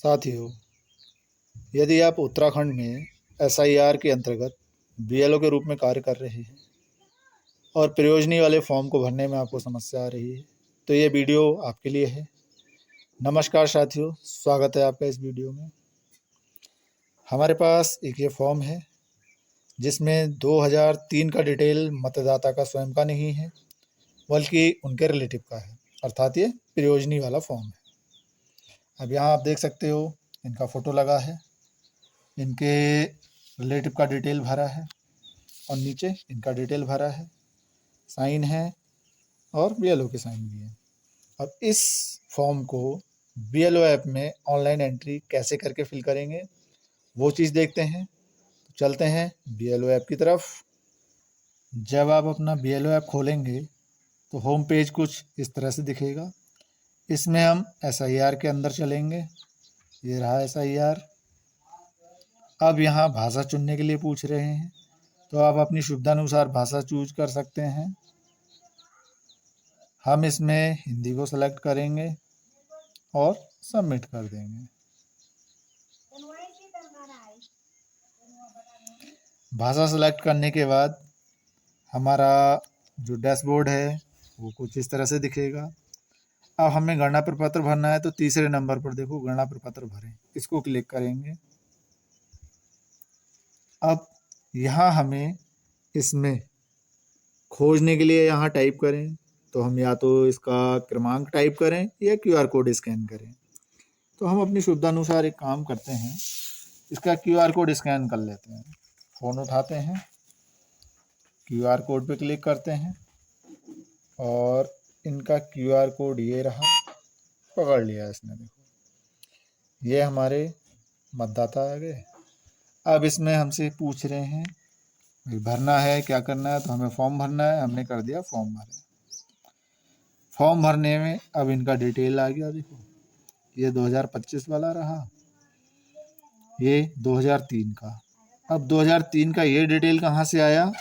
साथियों, यदि आप उत्तराखंड में एसआईआर के अंतर्गत बीएलओ के रूप में कार्य कर रहे हैं और प्रयोजनी वाले फॉर्म को भरने में आपको समस्या आ रही है, तो ये वीडियो आपके लिए है। नमस्कार साथियों, स्वागत है आपका इस वीडियो में। हमारे पास एक ये फॉर्म है जिसमें 2003 का डिटेल मतदाता का स्वयं का नहीं है, बल्कि उनके रिलेटिव का है, अर्थात ये प्रयोजनी वाला फॉर्म है। अब यहाँ आप देख सकते हो, इनका फ़ोटो लगा है, इनके रिलेटिव का डिटेल भरा है और नीचे इनका डिटेल भरा है, साइन है और बीएलओ के साइन भी है। अब इस फॉर्म को बीएलओ ऐप में ऑनलाइन एंट्री कैसे करके फिल करेंगे, वो चीज़ देखते हैं। तो चलते हैं बीएलओ ऐप की तरफ। जब आप अपना बीएलओ ऐप खोलेंगे तो होम पेज कुछ इस तरह से दिखेगा। इसमें हम एसआईआर के अंदर चलेंगे। ये रहा एसआईआर। अब यहाँ भाषा चुनने के लिए पूछ रहे हैं, तो आप अपनी सुविधानुसार भाषा चूज कर सकते हैं। हम इसमें हिंदी को सेलेक्ट करेंगे और सबमिट कर देंगे। भाषा सेलेक्ट करने के बाद हमारा जो डैशबोर्ड है वो कुछ इस तरह से दिखेगा। अब हमें गणना प्रपत्र भरना है, तो तीसरे नंबर पर देखो गणना प्रपत्र भरें, इसको क्लिक करेंगे। अब यहाँ हमें इसमें खोजने के लिए यहाँ टाइप करें, तो हम या तो इसका क्रमांक टाइप करें या क्यूआर कोड स्कैन करें। तो हम अपनी सुविधा अनुसार एक काम करते हैं, इसका क्यूआर कोड स्कैन कर लेते हैं। फ़ोन उठाते हैं, क्यूआर कोड पे क्लिक करते हैं और इनका क्यूआर कोड ये रहा, पकड़ लिया इसने। देखो ये हमारे मतदाता आ गए। अब इसमें हमसे पूछ रहे हैं भाई भरना है, क्या करना है, तो हमें फॉर्म भरना है। हमने कर दिया फॉर्म भरें। फॉर्म भरने में अब इनका डिटेल आ गया। देखो ये 2025 वाला रहा, ये 2003 का। अब 2003 का ये डिटेल कहाँ से आया,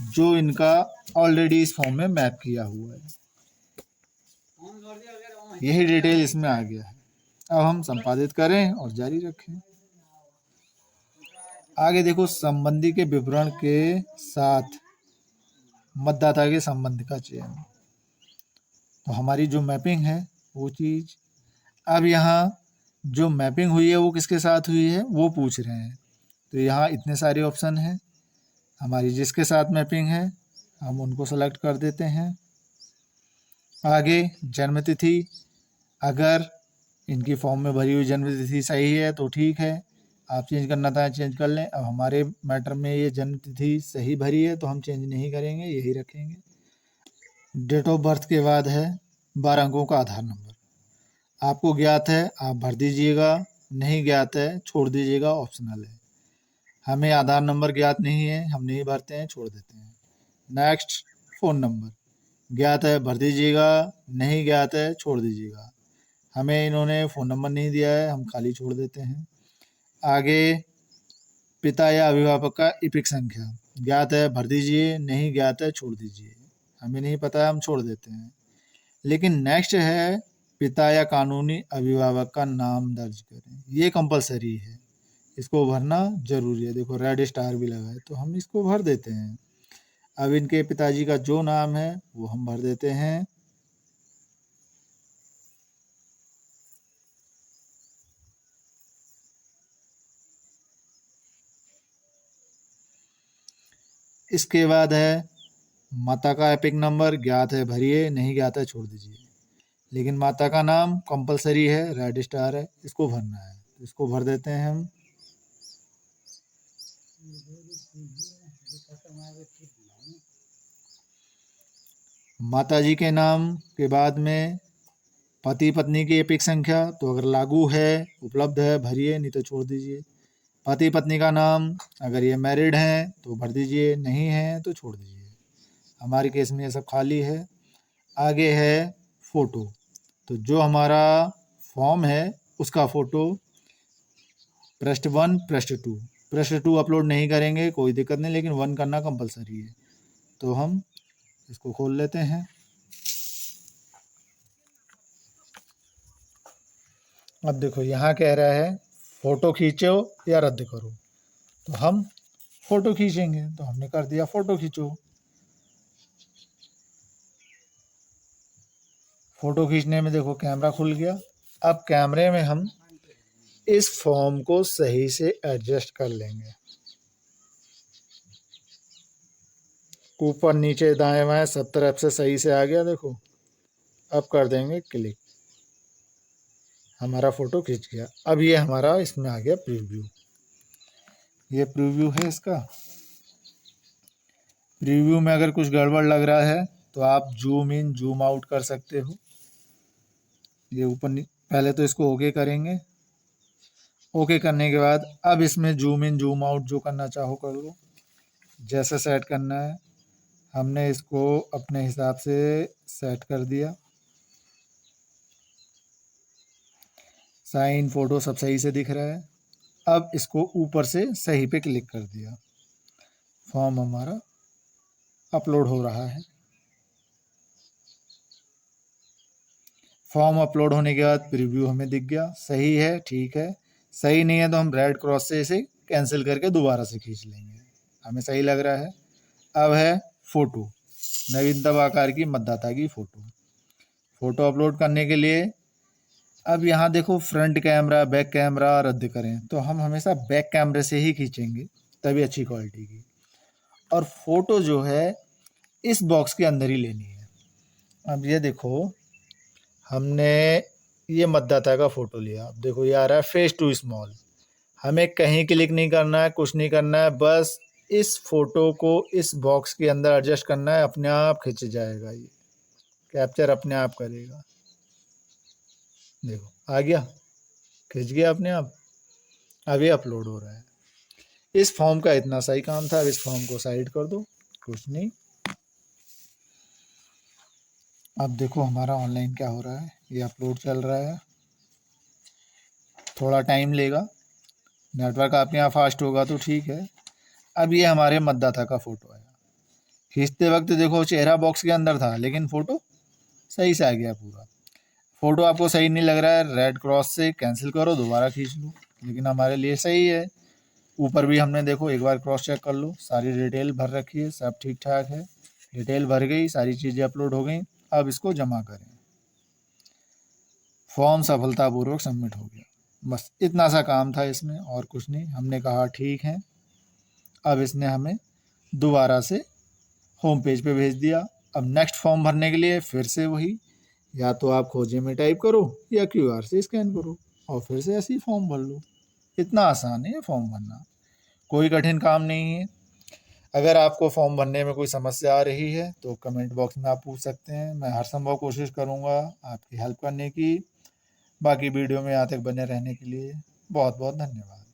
जो इनका ऑलरेडी इस फॉर्म में मैप किया हुआ है, यही डिटेल इसमें आ गया है। अब हम संपादित करें और जारी रखें। आगे देखो संबंधी के विवरण के साथ मतदाता के संबंध का चयन, तो हमारी जो मैपिंग है वो चीज़। अब यहाँ जो मैपिंग हुई है वो किसके साथ हुई है वो पूछ रहे हैं, तो यहाँ इतने सारे ऑप्शन हैं। हमारी जिसके साथ मैपिंग है हम उनको सेलेक्ट कर देते हैं। आगे जन्म तिथि, अगर इनकी फॉर्म में भरी हुई जन्म तिथि सही है तो ठीक है, आप चेंज करना था चेंज कर लें। अब हमारे मैटर में ये जन्म तिथि सही भरी है तो हम चेंज नहीं करेंगे, यही रखेंगे। डेट ऑफ बर्थ के बाद है 12 अंकों का आधार नंबर। आपको ज्ञात है आप भर दीजिएगा, नहीं ज्ञात है छोड़ दीजिएगा, ऑप्शनल है। हमें आधार नंबर ज्ञात नहीं है, हम नहीं भरते हैं, छोड़ देते हैं। नेक्स्ट, फ़ोन नंबर ज्ञात है भर दीजिएगा, नहीं ज्ञात है छोड़ दीजिएगा। हमें इन्होंने फ़ोन नंबर नहीं दिया है, हम खाली छोड़ देते हैं। आगे पिता या अभिभावक का इपिक संख्या ज्ञात है भर दीजिए, नहीं ज्ञात है छोड़ दीजिए। हमें नहीं पता है, हम छोड़ देते हैं। लेकिन नेक्स्ट है पिता या कानूनी अभिभावक का नाम दर्ज करें, ये कंपलसरी है, इसको भरना जरूरी है। देखो रेड स्टार भी लगा है, तो हम इसको भर देते हैं। अब इनके पिताजी का जो नाम है वो हम भर देते हैं। इसके बाद है माता का एपिक नंबर ज्ञात है भरिए, नहीं ज्ञात है छोड़ दीजिए। लेकिन माता का नाम कंपलसरी है, रेड स्टार है, इसको भरना है, तो इसको भर देते हैं हम। माताजी के नाम के बाद में पति पत्नी की एपिक संख्या, तो अगर लागू है उपलब्ध है भरिए, नहीं तो छोड़ दीजिए। पति पत्नी का नाम, अगर ये मैरिड हैं तो भर दीजिए, नहीं है तो छोड़ दीजिए। हमारे केस में ये सब खाली है। आगे है फ़ोटो, तो जो हमारा फॉर्म है उसका फ़ोटो पृष्ठ 1 पृष्ठ 2, पृष्ठ 2 अपलोड नहीं करेंगे कोई दिक्कत नहीं, लेकिन 1 करना कंपलसरी है। तो हम इसको खोल लेते हैं। अब देखो यहाँ कह रहा है फ़ोटो खींचो या रद्द करो, तो हम फ़ोटो खींचेंगे, तो हमने कर दिया फ़ोटो खींचो। फ़ोटो खींचने में देखो कैमरा खुल गया। अब कैमरे में हम इस फॉर्म को सही से एडजस्ट कर लेंगे, ऊपर नीचे दाएं बाएं सब तरफ से सही से आ गया देखो। अब कर देंगे क्लिक, हमारा फ़ोटो खींच गया। अब ये हमारा इसमें आ गया प्रीव्यू, ये प्रीव्यू है इसका। प्रीव्यू में अगर कुछ गड़बड़ लग रहा है तो आप जूम इन जूम आउट कर सकते हो। ये ऊपर पहले तो इसको ओके करेंगे, ओके करने के बाद अब इसमें जूम इन जूम आउट जो करना चाहो कर लो, जैसे सेट करना है। हमने इसको अपने हिसाब से सेट कर दिया, साइन फ़ोटो सब सही से दिख रहा है। अब इसको ऊपर से सही पे क्लिक कर दिया, फॉर्म हमारा अपलोड हो रहा है। फॉर्म अपलोड होने के बाद प्रीव्यू हमें दिख गया, सही है, ठीक है। सही नहीं है तो हम रेड क्रॉस से इसे कैंसिल करके दोबारा से खींच लेंगे, हमें सही लग रहा है। अब है फ़ोटो, नवीनतम आकार की मतदाता की फ़ोटो। फ़ोटो अपलोड करने के लिए अब यहाँ देखो फ्रंट कैमरा बैक कैमरा रद्द करें, तो हम हमेशा बैक कैमरे से ही खींचेंगे, तभी अच्छी क्वालिटी की। और फ़ोटो जो है इस बॉक्स के अंदर ही लेनी है। अब ये देखो हमने ये मतदाता का फ़ोटो लिया, अब देखो ये आ रहा है फेस टू स्मॉल। हमें कहीं क्लिक नहीं करना है, कुछ नहीं करना है, बस इस फ़ोटो को इस बॉक्स के अंदर एडजस्ट करना है, अपने आप खिंच जाएगा, ये कैप्चर अपने आप करेगा। देखो आ गया, खिंच गया अपने आप। अब ये अपलोड हो रहा है। इस फॉर्म का इतना सही काम था। अब इस फॉर्म को साइड कर दो, कुछ नहीं। अब देखो हमारा ऑनलाइन क्या हो रहा है, ये अपलोड चल रहा है, थोड़ा टाइम लेगा, नेटवर्क आपके यहाँ फास्ट होगा तो ठीक है। अब ये हमारे मतदाता का फ़ोटो है, खींचते वक्त देखो चेहरा बॉक्स के अंदर था लेकिन फ़ोटो सही से आ गया पूरा। फ़ोटो आपको सही नहीं लग रहा है, रेड क्रॉस से कैंसिल करो, दोबारा खींच लो, लेकिन हमारे लिए सही है। ऊपर भी हमने देखो एक बार क्रॉस चेक कर लो, सारी डिटेल भर रखी है, सब ठीक ठाक है, डिटेल भर गई, सारी चीज़ें अपलोड हो गई। अब इसको जमा करें, फॉर्म सफलतापूर्वक सबमिट हो गया। बस इतना सा काम था इसमें, और कुछ नहीं। हमने कहा ठीक है, अब इसने हमें दोबारा से होम पेज पे भेज दिया। अब नेक्स्ट फॉर्म भरने के लिए फिर से वही, या तो आप खोजे में टाइप करो या QR से स्कैन करो और फिर से ऐसे ही फॉर्म भर लो। इतना आसान है फॉर्म भरना, कोई कठिन काम नहीं है। अगर आपको फॉर्म भरने में कोई समस्या आ रही है तो कमेंट बॉक्स में आप पूछ सकते हैं, मैं हर संभव कोशिश करूँगा आपकी हेल्प करने की। बाकी वीडियो में यहाँ तक बने रहने के लिए बहुत बहुत धन्यवाद।